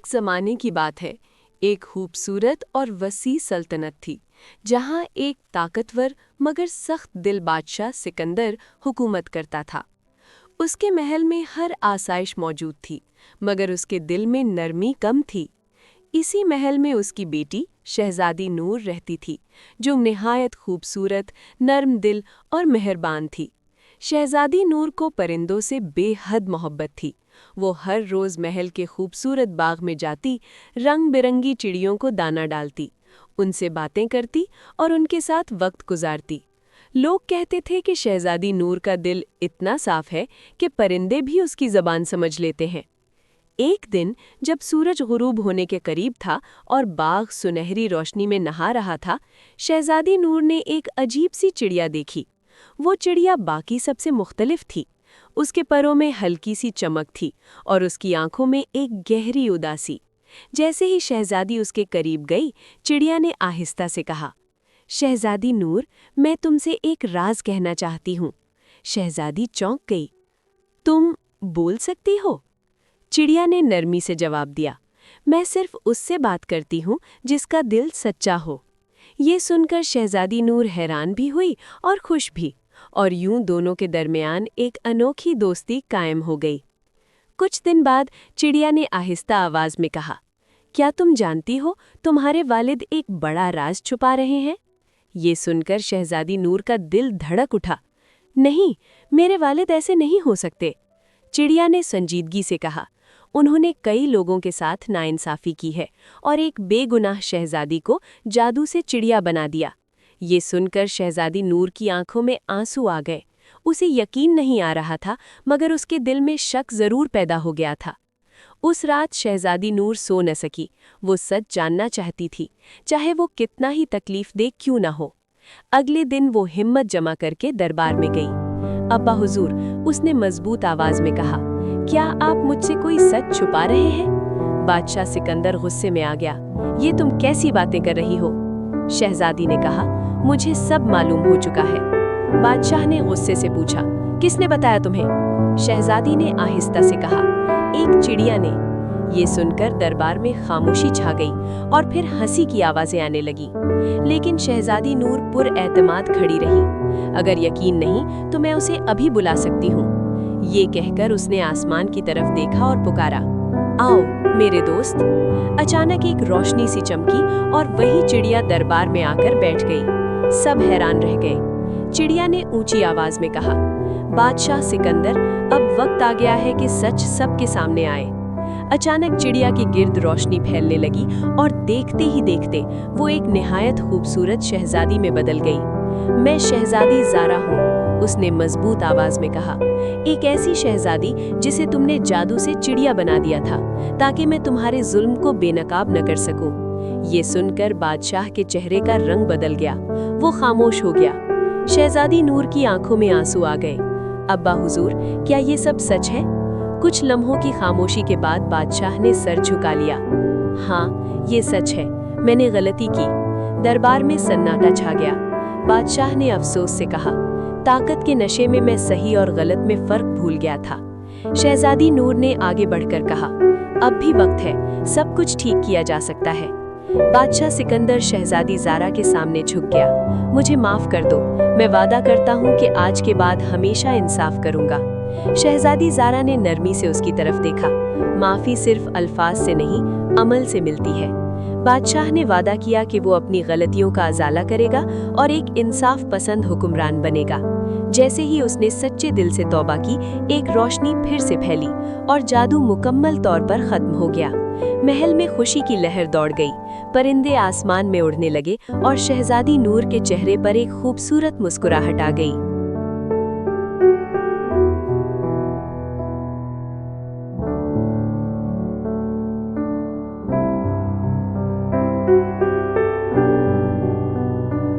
एक ज़माने की बात है। एक खूबसूरत और वसी सल्तनत थी, जहाँ एक ताकतवर मगर सख्त दिल बादशाह सिकंदर हुकूमत करता था। उसके महल में हर आसाइश मौजूद थी, मगर उसके दिल में नरमी कम थी। इसी महल में उसकी बेटी शहजादी नूर रहती थी, जो निहायत खूबसूरत, नर्म दिल और मेहरबान थी। शहजादी नूर को परिंदों से बेहद मोहब्बत थी। वो हर रोज़ महल के खूबसूरत बाग में जाती, रंग बिरंगी चिड़ियों को दाना डालती, उनसे बातें करती और उनके साथ वक्त गुजारती। लोग कहते थे कि शहजादी नूर का दिल इतना साफ है कि परिंदे भी उसकी ज़बान समझ लेते हैं। एक दिन जब सूरज गुरूब होने के करीब था और बाग सुनहरी रोशनी में नहा रहा था, शहजादी नूर ने एक अजीब सी चिड़िया देखी। वो चिड़िया बाकी सबसे मुख्तलिफ थी। उसके परों में हल्की सी चमक थी और उसकी आंखों में एक गहरी उदासी। जैसे ही शहजादी उसके करीब गई, चिड़िया ने आहिस्ता से कहा, शहजादी नूर, मैं तुमसे एक राज कहना चाहती हूँ। शहजादी चौंक गई। तुम बोल सकती हो? चिड़िया ने नरमी से जवाब दिया, मैं सिर्फ उससे बात करती हूँ जिसका दिल सच्चा हो। ये सुनकर शहजादी नूर हैरान भी हुई और खुश भी, और यूं दोनों के दरमियान एक अनोखी दोस्ती कायम हो गई। कुछ दिन बाद चिड़िया ने आहिस्ता आवाज में कहा, क्या तुम जानती हो, तुम्हारे वालिद एक बड़ा राज छुपा रहे हैं? ये सुनकर शहजादी नूर का दिल धड़क उठा। नहीं, मेरे वालिद ऐसे नहीं हो सकते। चिड़िया ने संजीदगी से कहा, उन्होंने कई लोगों के साथ नाइंसाफी की है और एक बेगुनाह शहजादी को जादू से चिड़िया बना दिया। ये सुनकर शहजादी नूर की आंखों में आंसू आ गए। उसे यकीन नहीं आ रहा था, मगर उसके दिल में शक जरूर पैदा हो गया था। उस रात शहजादी नूर सो न सकी। वो सच जानना चाहती थी, चाहे वो कितना ही तकलीफ दे क्यों ना हो। अगले दिन वो हिम्मत जमा करके दरबार में गई। अब्बा हुजूर, उसने मजबूत आवाज में कहा, क्या आप मुझसे कोई सच छुपा रहे हैं? बादशाह सिकंदर गुस्से में आ गया। ये तुम कैसी बातें कर रही हो? शहजादी ने कहा, मुझे सब मालूम हो चुका है। बादशाह ने गुस्से से पूछा, किसने बताया तुम्हें? शहजादी ने आहिस्ता से कहा, एक चिड़िया ने। ये सुनकर दरबार में खामोशी छा गई और फिर हंसी की आवाजें आने लगी। लेकिन शहजादी नूर पुरएतमाद खड़ी रही। अगर यकीन नहीं तो मैं उसे अभी बुला सकती हूँ। ये कहकर उसने आसमान की तरफ देखा और पुकारा, आओ मेरे दोस्त। अचानक एक रोशनी सी चमकी और वही चिड़िया दरबार में आकर बैठ गई। सब हैरान रह गए। चिड़िया ने ऊंची आवाज में कहा, बादशाह सिकंदर, अब वक्त आ गया है कि सच सबके सामने आए। अचानक चिड़िया के गिर्द रोशनी फैलने लगी और देखते ही देखते वो एक निहायत खूबसूरत शहजादी में बदल गई। मैं शहजादी ज़ारा हूँ, उसने मजबूत आवाज में कहा, एक ऐसी शहजादी जिसे तुमने जादू से चिड़िया बना दिया था, ताकि मैं तुम्हारे जुल्म को बेनकाब न कर सकूं। ये सुनकर बादशाह के चेहरे का रंग बदल गया। वो खामोश हो गया। शहजादी नूर की आंखों में आंसू आ गए। अब्बा हुजूर, क्या ये सब सच है? कुछ लम्हों की खामोशी के बाद बादशाह ने सर झुका लिया। हाँ, ये सच है, मैंने गलती की। दरबार में सन्नाटा छा गया। बादशाह ने अफसोस से कहा, ताकत के नशे में मैं सही और गलत में फर्क भूल गया था। शहजादी नूर ने आगे बढ़कर कहा, अब भी वक्त है, सब कुछ ठीक किया जा सकता है। बादशाह सिकंदर शहजादी ज़ारा के सामने झुक गया। मुझे माफ कर दो, मैं वादा करता हूँ कि आज के बाद हमेशा इंसाफ करूँगा। शहजादी ज़ारा ने नरमी से उसकी तरफ देखा। माफ़ी सिर्फ अल्फाज से नहीं, अमल से मिलती है। बादशाह ने वादा किया कि वो अपनी गलतियों का अजाला करेगा और एक इंसाफ पसंद हुक्मरान बनेगा। जैसे ही उसने सच्चे दिल से तौबा की, एक रोशनी फिर से फैली और जादू मुकम्मल तौर पर खत्म हो गया। महल में खुशी की लहर दौड़ गई। परिंदे आसमान में उड़ने लगे और शहजादी नूर के चेहरे पर एक खूबसूरत मुस्कुराहट आ गई।